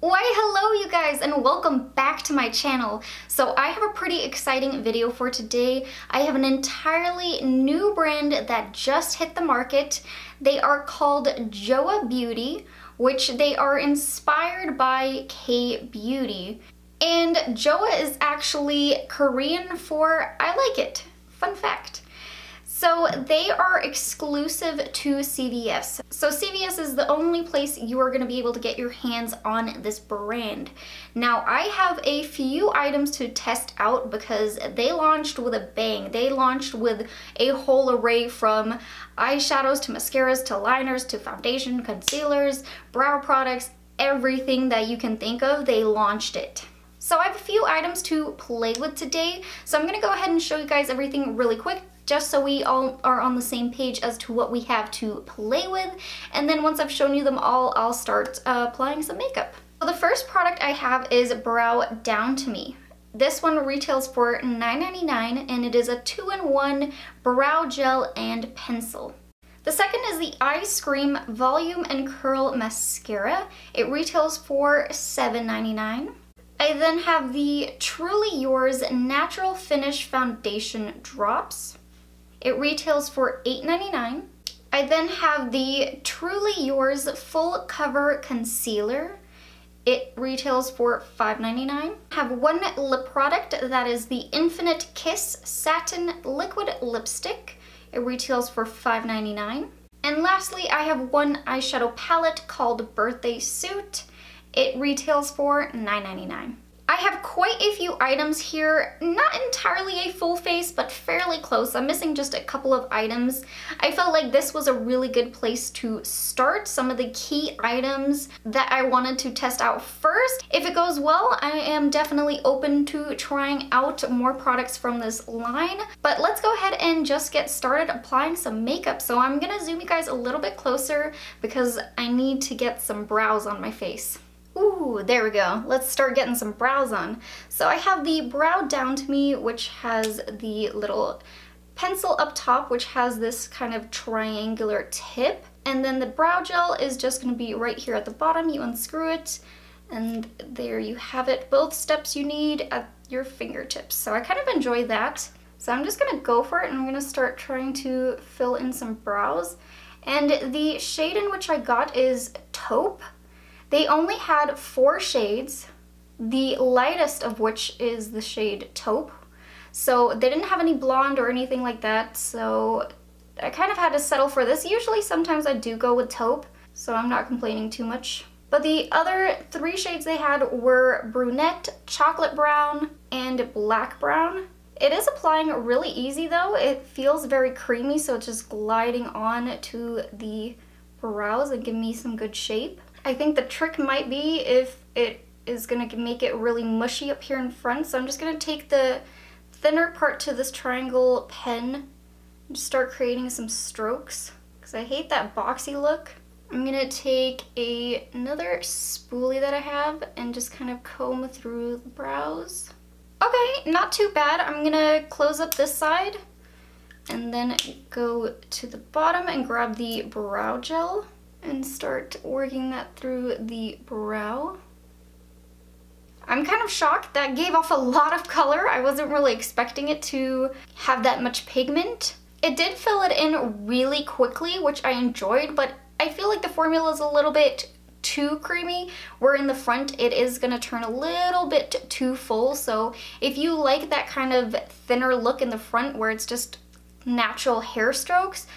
Why hello you guys and welcome back to my channel. So I have a pretty exciting video for today. I have an entirely new brand that just hit the market. They are called Joah Beauty, which they are inspired by K-beauty. And Joah is actually Korean for I like it. Fun fact. So they are exclusive to CVS. So CVS is the only place you are going to be able to get your hands on this brand. Now I have a few items to test out because they launched with a bang. They launched with a whole array from eyeshadows to mascaras to liners to foundation, concealers, brow products, everything that you can think of, they launched it. So I have a few items to play with today. So I'm going to go ahead and show you guys everything really quick, just so we all are on the same page as to what we have to play with. And then once I've shown you them all, I'll start applying some makeup. So the first product I have is Brow Down to Me. This one retails for $9.99 and it is a 2-in-1 brow gel and pencil. The second is the Ice Cream Volume and Curl Mascara. It retails for $7.99. I then have the Truly Yours Natural Finish Foundation Drops. It retails for $8.99. I then have the Truly Yours Full Cover Concealer. It retails for $5.99. I have one lip product that is the Infinite Kiss Satin Liquid Lipstick. It retails for $5.99. And lastly, I have one eyeshadow palette called Birthday Suit. It retails for $9.99. I have quite a few items here, not entirely a full face, but fairly close. I'm missing just a couple of items. I felt like this was a really good place to start some of the key items that I wanted to test out first. If it goes well, I am definitely open to trying out more products from this line, but let's go ahead and just get started applying some makeup. So I'm gonna zoom you guys a little bit closer because I need to get some brows on my face. Ooh, there we go. Let's start getting some brows on. So I have the Brow Down to Me, which has the little pencil up top, which has this kind of triangular tip. And then the brow gel is just going to be right here at the bottom. You unscrew it, and there you have it. Both steps you need at your fingertips. So I kind of enjoy that. So I'm just going to go for it, and I'm going to start trying to fill in some brows. And the shade in which I got is Taupe. They only had 4 shades, the lightest of which is the shade Taupe. So they didn't have any blonde or anything like that, so I kind of had to settle for this. Usually sometimes I do go with Taupe, so I'm not complaining too much. But the other 3 shades they had were Brunette, Chocolate Brown, and Black Brown. It is applying really easy though. It feels very creamy, so it's just gliding on to the brows and giving me some good shape. I think the trick might be if it is going to make it really mushy up here in front. So I'm just going to take the thinner part to this triangle pen and just start creating some strokes because I hate that boxy look. I'm going to take another spoolie that I have and just kind of comb through the brows. Okay, not too bad. I'm going to close up this side and then go to the bottom and grab the brow gel and start working that through the brow. I'm kind of shocked. That gave off a lot of color. I wasn't really expecting it to have that much pigment. It did fill it in really quickly, which I enjoyed, but I feel like the formula is a little bit too creamy, where in the front it is going to turn a little bit too full. So if you like that kind of thinner look in the front where it's just natural hair strokes,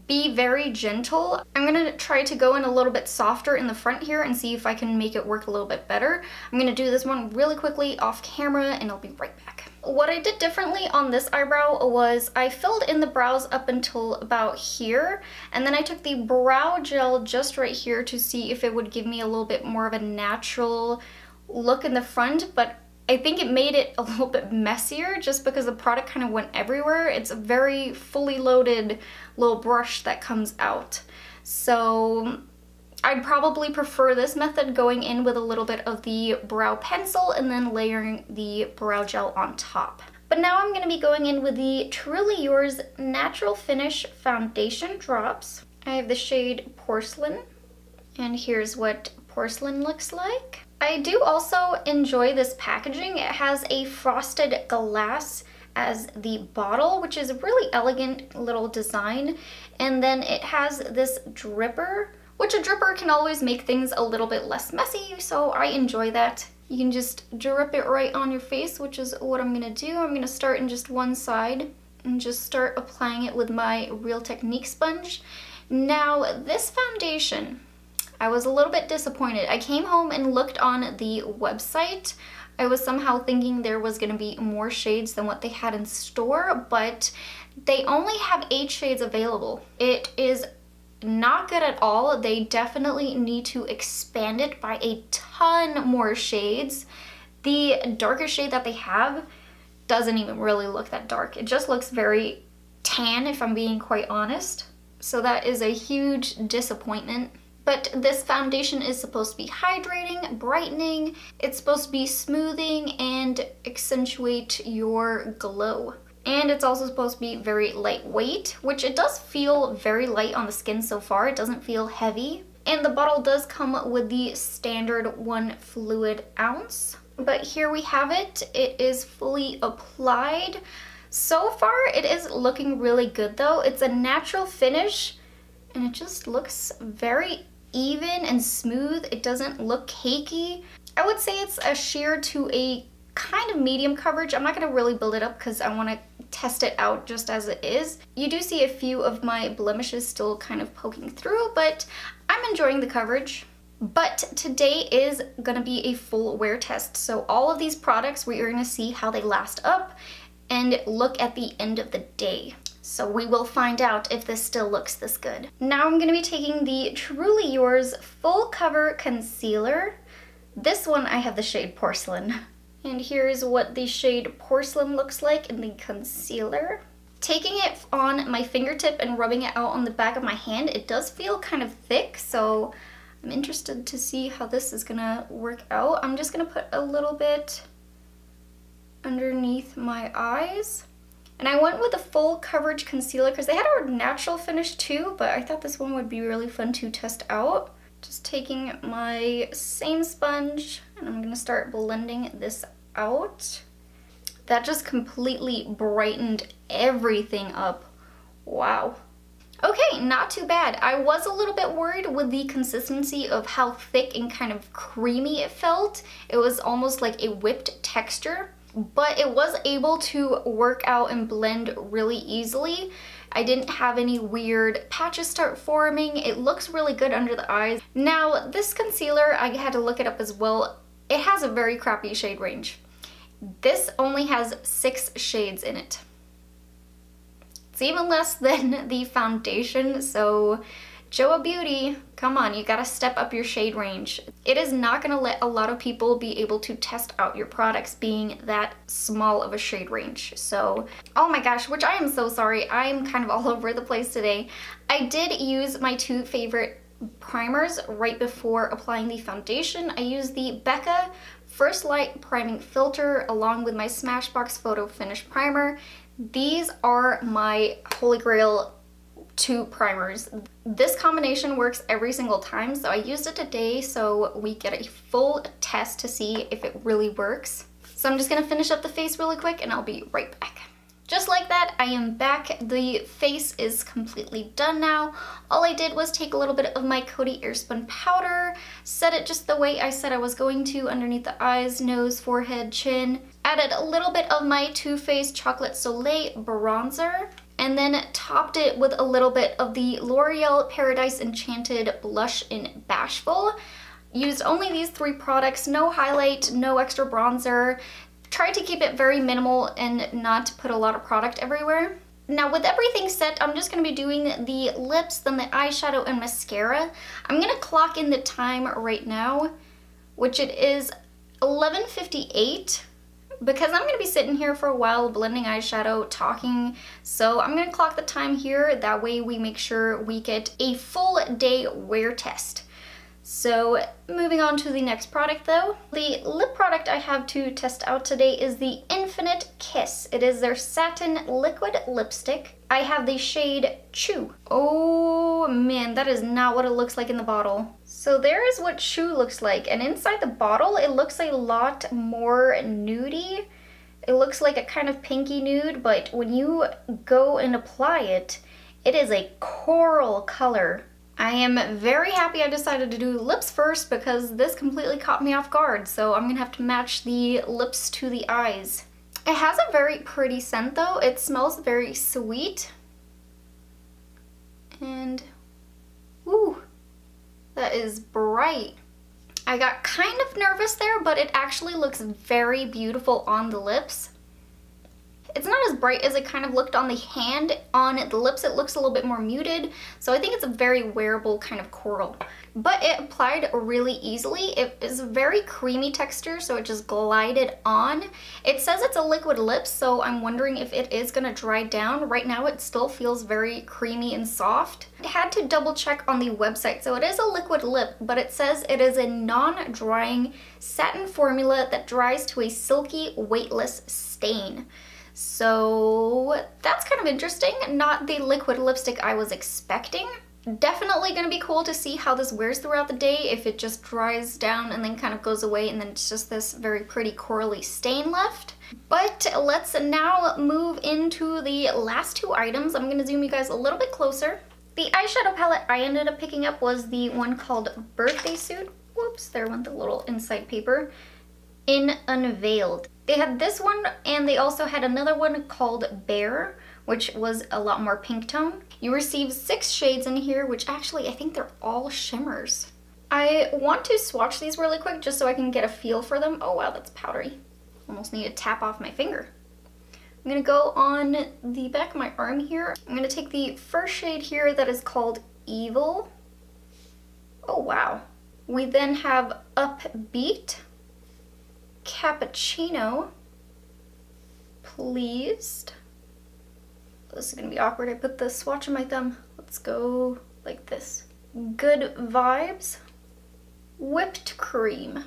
be very gentle. I'm going to try to go in a little bit softer in the front here and see if I can make it work a little bit better. I'm going to do this one really quickly off camera and I'll be right back. What I did differently on this eyebrow was I filled in the brows up until about here, and then I took the brow gel just right here to see if it would give me a little bit more of a natural look in the front, but I think it made it a little bit messier just because the product kind of went everywhere. It's a very fully loaded little brush that comes out. So I'd probably prefer this method, going in with a little bit of the brow pencil and then layering the brow gel on top. But now I'm going to be going in with the Truly Yours Natural Finish Foundation Drops. I have the shade Porcelain, and here's what porcelain looks like. I do also enjoy this packaging. It has a frosted glass as the bottle, which is a really elegant little design. And then it has this dripper, which a dripper can always make things a little bit less messy, so I enjoy that. You can just drip it right on your face, which is what I'm gonna do. I'm gonna start in just one side and just start applying it with my Real Technique sponge. Now, this foundation, I was a little bit disappointed. I came home and looked on the website. I was somehow thinking there was gonna be more shades than what they had in store, but they only have 8 shades available. It is not good at all. They definitely need to expand it by a ton more shades. The darkest shade that they have doesn't even really look that dark. It just looks very tan, if I'm being quite honest. So that is a huge disappointment. But this foundation is supposed to be hydrating, brightening, it's supposed to be smoothing and accentuate your glow. And it's also supposed to be very lightweight, which it does feel very light on the skin so far. It doesn't feel heavy. And the bottle does come with the standard 1 fluid ounce. But here we have it. It is fully applied. So far, it is looking really good though. It's a natural finish and it just looks very even and smooth. It doesn't look cakey. I would say it's a sheer to a kind of medium coverage. I'm not gonna really build it up because I wanna test it out just as it is. You do see a few of my blemishes still kind of poking through, but I'm enjoying the coverage. But today is gonna be a full wear test. So all of these products, we are gonna see how they last up and look at the end of the day. So we will find out if this still looks this good. Now I'm gonna be taking the Truly Yours Full Cover Concealer. This one I have the shade Porcelain. And here's what the shade Porcelain looks like in the concealer. Taking it on my fingertip and rubbing it out on the back of my hand, it does feel kind of thick, so I'm interested to see how this is gonna work out. I'm just gonna put a little bit underneath my eyes. And I went with a full coverage concealer because they had a natural finish too, but I thought this one would be really fun to test out. Just taking my same sponge and I'm gonna start blending this out. That just completely brightened everything up. Wow. Okay, not too bad. I was a little bit worried with the consistency of how thick and kind of creamy it felt. It was almost like a whipped texture, but it was able to work out and blend really easily. I didn't have any weird patches start forming. It looks really good under the eyes. Now, this concealer, I had to look it up as well. It has a very crappy shade range. This only has 6 shades in it. It's even less than the foundation, so Joah Beauty, come on, you gotta step up your shade range. It is not gonna let a lot of people be able to test out your products being that small of a shade range. So, oh my gosh, which I am so sorry. I'm kind of all over the place today. I did use my 2 favorite primers right before applying the foundation. I used the Becca First Light Priming Filter along with my Smashbox Photo Finish Primer. These are my holy grail 2 primers. This combination works every single time, so I used it today so we get a full test to see if it really works. So I'm just gonna finish up the face really quick and I'll be right back. Just like that, I am back. The face is completely done now. All I did was take a little bit of my Coty Airspun powder, set it just the way I said I was going to underneath the eyes, nose, forehead, chin. Added a little bit of my Too Faced Chocolate Soleil bronzer, and then topped it with a little bit of the L'Oreal Paradise Enchanted Blush in Bashful. Used only these 3 products, no highlight, no extra bronzer. Tried to keep it very minimal and not put a lot of product everywhere. Now with everything set, I'm just going to be doing the lips, then the eyeshadow and mascara. I'm going to clock in the time right now, which it is 11:58. Because I'm going to be sitting here for a while blending eyeshadow, talking, so I'm going to clock the time here. That way we make sure we get a full day wear test. So moving on to the next product though. The lip product I have to test out today is the Infinite Kiss. It is their satin liquid lipstick. I have the shade Chew. Oh man, that is not what it looks like in the bottle. So there is what Chew looks like, and inside the bottle it looks a lot more nudie. It looks like a kind of pinky nude, but when you go and apply it, it is a coral color. I am very happy I decided to do lips first because this completely caught me off guard, so I'm gonna have to match the lips to the eyes. It has a very pretty scent though. It smells very sweet. And, ooh, that is bright. I got kind of nervous there, but it actually looks very beautiful on the lips. It's not as bright as it kind of looked on the hand. On the lips, it looks a little bit more muted. So I think it's a very wearable kind of coral. But it applied really easily. It is a very creamy texture, so it just glided on. It says it's a liquid lip, so I'm wondering if it is gonna dry down. Right now, it still feels very creamy and soft. I had to double check on the website. So it is a liquid lip, but it says it is a non-drying satin formula that dries to a silky, weightless stain. So that's kind of interesting. Not the liquid lipstick I was expecting. Definitely gonna be cool to see how this wears throughout the day, if it just dries down and then kind of goes away and then it's just this very pretty corally stain left. But let's now move into the last two items. I'm gonna zoom you guys a little bit closer. The eyeshadow palette I ended up picking up was the one called Birthday Suit. Whoops, there went the little inside paper. In Unveiled. They had this one, and they also had another one called Bear, which was a lot more pink tone. You receive 6 shades in here, which actually I think they're all shimmers. I want to swatch these really quick just so I can get a feel for them. Oh wow, that's powdery. Almost need to tap off my finger. I'm gonna go on the back of my arm here. I'm gonna take the first shade here that is called Evil. Oh wow. We then have Upbeat, Cappuccino, Pleased. This is gonna be awkward. I put the swatch on my thumb. Let's go like this. Good Vibes, Whipped Cream.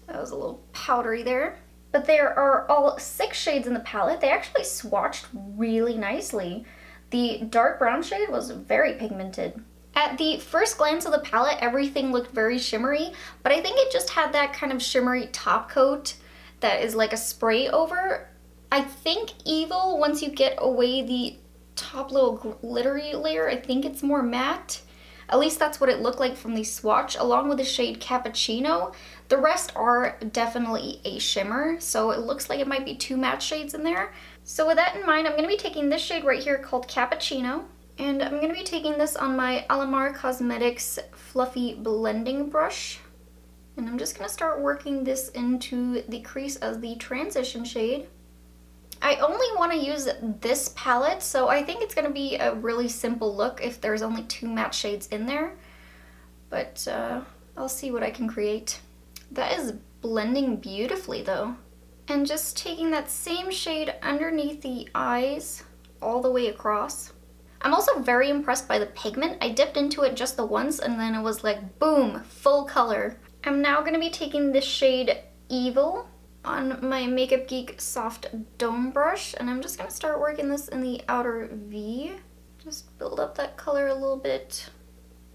That was a little powdery there. But there are all 6 shades in the palette. They actually swatched really nicely. The dark brown shade was very pigmented. At the first glance of the palette, everything looked very shimmery, but I think it just had that kind of shimmery top coat that is like a spray over. I think Evil, once you get away the top little glittery layer, I think it's more matte. At least that's what it looked like from the swatch, along with the shade Cappuccino. The rest are definitely a shimmer, so it looks like it might be 2 matte shades in there. So with that in mind, I'm going to be taking this shade right here called Cappuccino, and I'm going to be taking this on my Alamar Cosmetics Fluffy Blending Brush. And I'm just going to start working this into the crease as the transition shade. I only want to use this palette, so I think it's going to be a really simple look if there's only 2 matte shades in there. But I'll see what I can create. That is blending beautifully though. And just taking that same shade underneath the eyes all the way across. I'm also very impressed by the pigment. I dipped into it just the once and then it was like boom, full color. I'm now going to be taking this shade Evil on my Makeup Geek Soft Dome Brush, and I'm just going to start working this in the outer V. Just build up that color a little bit,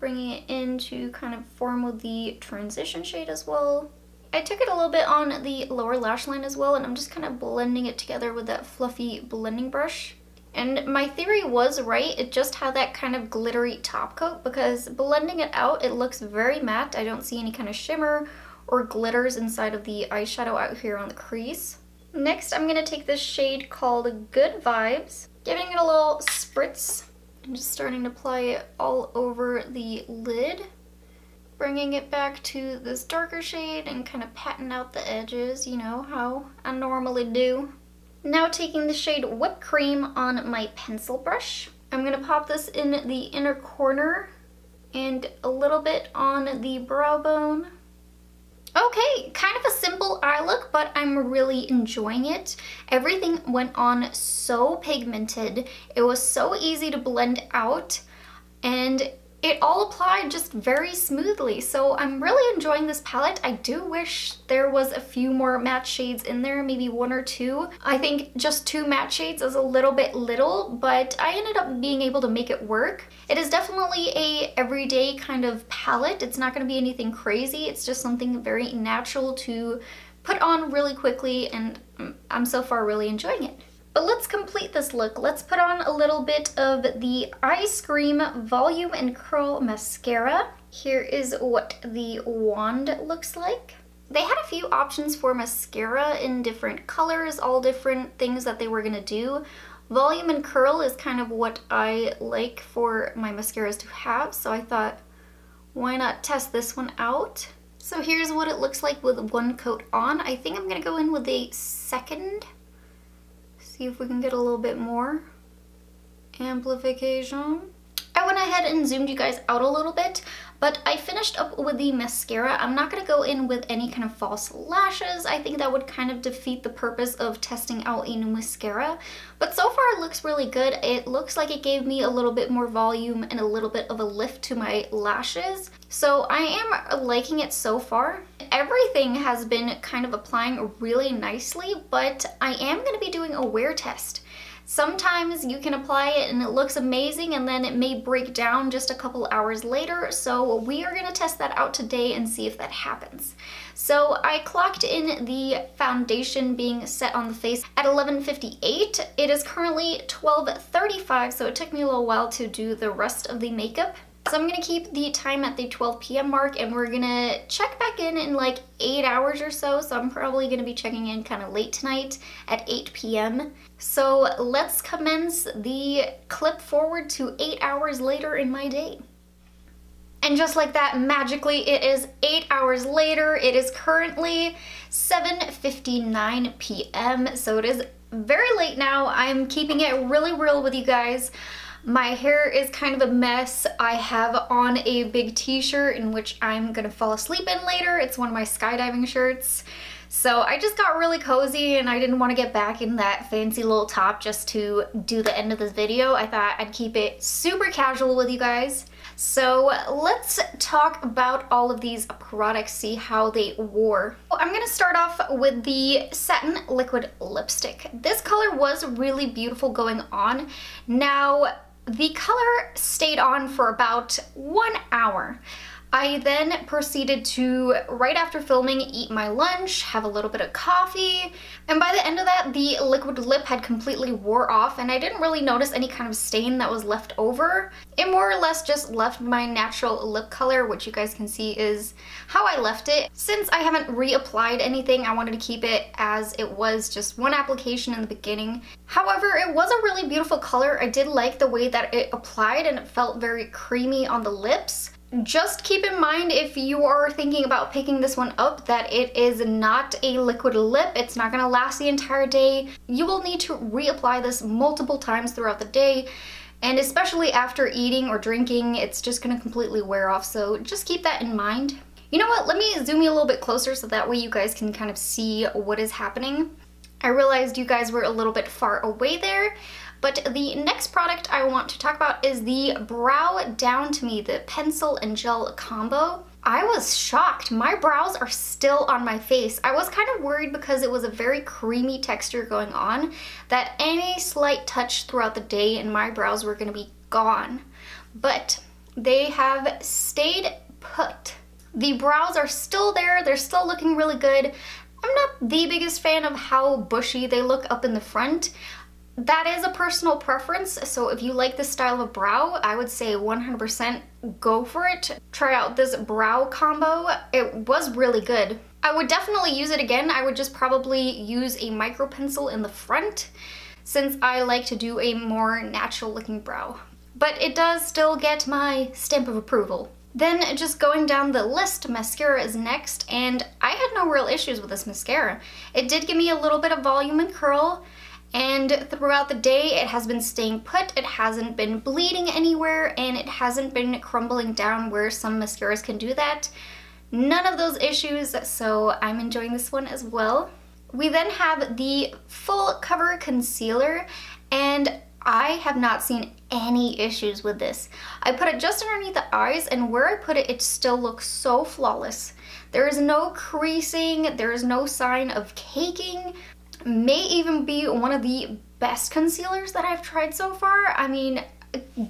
bringing it in to kind of form with the transition shade as well. I took it a little bit on the lower lash line as well, and I'm just kind of blending it together with that fluffy blending brush. And my theory was right, it just had that kind of glittery top coat, because blending it out, it looks very matte. I don't see any kind of shimmer or glitters inside of the eyeshadow out here on the crease. Next, I'm going to take this shade called Good Vibes, giving it a little spritz, and just starting to apply it all over the lid. Bringing it back to this darker shade and kind of patting out the edges, you know, how I normally do. Now taking the shade Whipped Cream on my pencil brush. I'm going to pop this in the inner corner and a little bit on the brow bone. Okay, kind of a simple eye look, but I'm really enjoying it. Everything went on so pigmented. It was so easy to blend out, and it all applied just very smoothly. So I'm really enjoying this palette. I do wish there was a few more matte shades in there, maybe 1 or 2. I think just 2 matte shades is a little bit little, but I ended up being able to make it work. It is definitely a everyday kind of palette. It's not going to be anything crazy. It's just something very natural to put on really quickly, and I'm so far really enjoying it. But let's complete this look. Let's put on a little bit of the Ice Cream Volume and Curl Mascara. Here is what the wand looks like. They had a few options for mascara in different colors, all different things that they were gonna do. Volume and curl is kind of what I like for my mascaras to have, so I thought, why not test this one out? So here's what it looks like with one coat on. I think I'm gonna go in with a second. See if we can get a little bit more amplification. I went ahead and zoomed you guys out a little bit, but I finished up with the mascara. I'm not gonna go in with any kind of false lashes. I think that would kind of defeat the purpose of testing out a new mascara. But so far it looks really good. It looks like it gave me a little bit more volume and a little bit of a lift to my lashes. So I am liking it so far. Everything has been kind of applying really nicely, but I am gonna be doing a wear test. Sometimes you can apply it and it looks amazing, and then it may break down just a couple hours later. So we are gonna test that out today and see if that happens. So I clocked in the foundation being set on the face at 11:58. It is currently 12:35, so it took me a little while to do the rest of the makeup. So I'm gonna keep the time at the 12 p.m. mark, and we're gonna check back in like 8 hours or so. So I'm probably gonna be checking in kind of late tonight at 8 p.m. So let's commence the clip forward to 8 hours later in my day. And just like that, magically, it is 8 hours later. It is currently 7:59 p.m. So it is very late now. I'm keeping it really real with you guys. My hair is kind of a mess. I have on a big t-shirt in which I'm gonna fall asleep in later. It's one of my skydiving shirts. So I just got really cozy and I didn't want to get back in that fancy little top just to do the end of this video. I thought I'd keep it super casual with you guys. So let's talk about all of these products, see how they wore. I'm gonna start off with the Satin Liquid Lipstick. This color was really beautiful going on. Now, the color stayed on for about 1 hour. I then proceeded to, right after filming, eat my lunch, have a little bit of coffee, and by the end of that, the liquid lip had completely wore off, and I didn't really notice any kind of stain that was left over. It more or less just left my natural lip color, which you guys can see is how I left it. Since I haven't reapplied anything, I wanted to keep it as it was, just one application in the beginning. However, it was a really beautiful color. I did like the way that it applied, and it felt very creamy on the lips. Just keep in mind, if you are thinking about picking this one up, that it is not a liquid lip. It's not gonna last the entire day. You will need to reapply this multiple times throughout the day, and especially after eating or drinking, it's just gonna completely wear off, so just keep that in mind. You know what, let me zoom you a little bit closer so that way you guys can kind of see what is happening. I realized you guys were a little bit far away there. But the next product I want to talk about is the Brow Down to Me, the pencil and gel combo. I was shocked. My brows are still on my face. I was kind of worried because it was a very creamy texture going on, that any slight touch throughout the day and my brows were going to be gone. But they have stayed put. The brows are still there. They're still looking really good. I'm not the biggest fan of how bushy they look up in the front. That is a personal preference, so if you like this style of brow, I would say 100% go for it. Try out this brow combo. It was really good. I would definitely use it again. I would just probably use a micro pencil in the front, since I like to do a more natural looking brow. But it does still get my stamp of approval. Then just going down the list, mascara is next, and I had no real issues with this mascara. It did give me a little bit of volume and curl, and throughout the day it has been staying put. It hasn't been bleeding anywhere, and it hasn't been crumbling down where some mascaras can do that. None of those issues, so I'm enjoying this one as well. We then have the Full Cover Concealer, and I have not seen any issues with this. I put it just underneath the eyes, and where I put it, it still looks so flawless. There is no creasing, there is no sign of caking. May even be one of the best concealers that I've tried so far. I mean,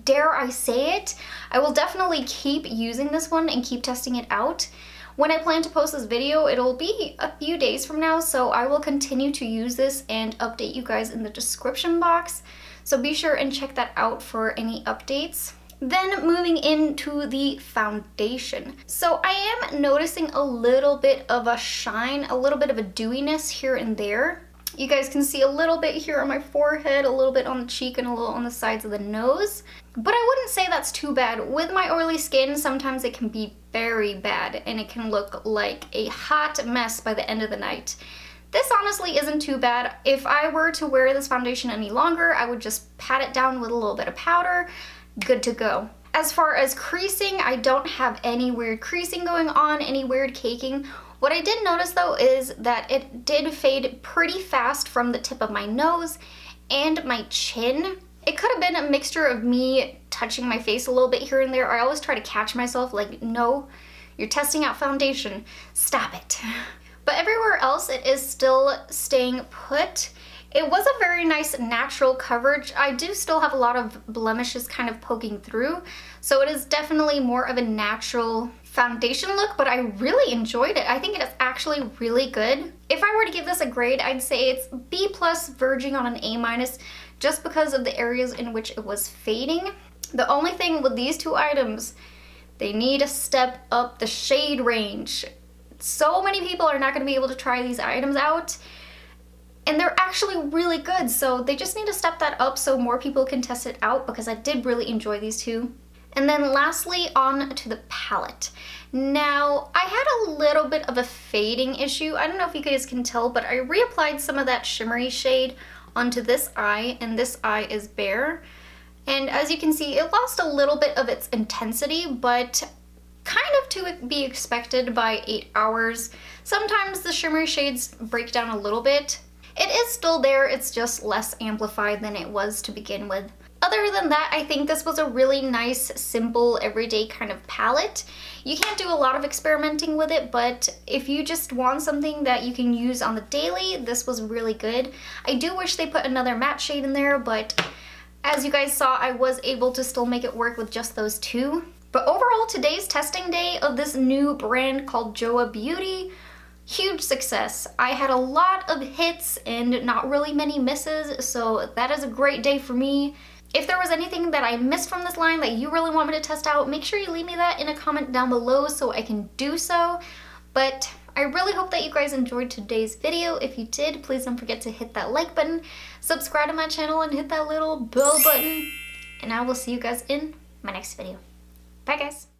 dare I say it? I will definitely keep using this one and keep testing it out. When I plan to post this video, it'll be a few days from now, so I will continue to use this and update you guys in the description box. So be sure and check that out for any updates. Then moving into the foundation. So I am noticing a little bit of a shine, a little bit of a dewiness here and there. You guys can see a little bit here on my forehead, a little bit on the cheek, and a little on the sides of the nose. But I wouldn't say that's too bad. With my oily skin, sometimes it can be very bad and it can look like a hot mess by the end of the night. This honestly isn't too bad. If I were to wear this foundation any longer, I would just pat it down with a little bit of powder. Good to go. As far as creasing, I don't have any weird creasing going on, any weird caking. What I did notice though is that it did fade pretty fast from the tip of my nose and my chin. It could have been a mixture of me touching my face a little bit here and there. I always try to catch myself like, no, you're testing out foundation, stop it. But everywhere else it is still staying put. It was a very nice natural coverage. I do still have a lot of blemishes kind of poking through, so it is definitely more of a natural foundation look, but I really enjoyed it. I think it is actually really good. If I were to give this a grade, I'd say it's B+, verging on an A-, just because of the areas in which it was fading. The only thing with these two items, they need to step up the shade range. So many people are not going to be able to try these items out, and they're actually really good, so they just need to step that up so more people can test it out, because I did really enjoy these two. And then lastly, on to the palette. Now, I had a little bit of a fading issue. I don't know if you guys can tell, but I reapplied some of that shimmery shade onto this eye, and this eye is bare. And as you can see, it lost a little bit of its intensity, but kind of to be expected by 8 hours. Sometimes the shimmery shades break down a little bit. It is still there, it's just less amplified than it was to begin with. Other than that, I think this was a really nice, simple, everyday kind of palette. You can't do a lot of experimenting with it, but if you just want something that you can use on the daily, this was really good. I do wish they put another matte shade in there, but as you guys saw, I was able to still make it work with just those two. But overall, today's testing day of this new brand called Joah Beauty, huge success. I had a lot of hits and not really many misses, so that is a great day for me. If there was anything that I missed from this line that you really want me to test out, make sure you leave me that in a comment down below so I can do so. But I really hope that you guys enjoyed today's video. If you did, please don't forget to hit that like button, subscribe to my channel, and hit that little bell button. And I will see you guys in my next video. Bye guys!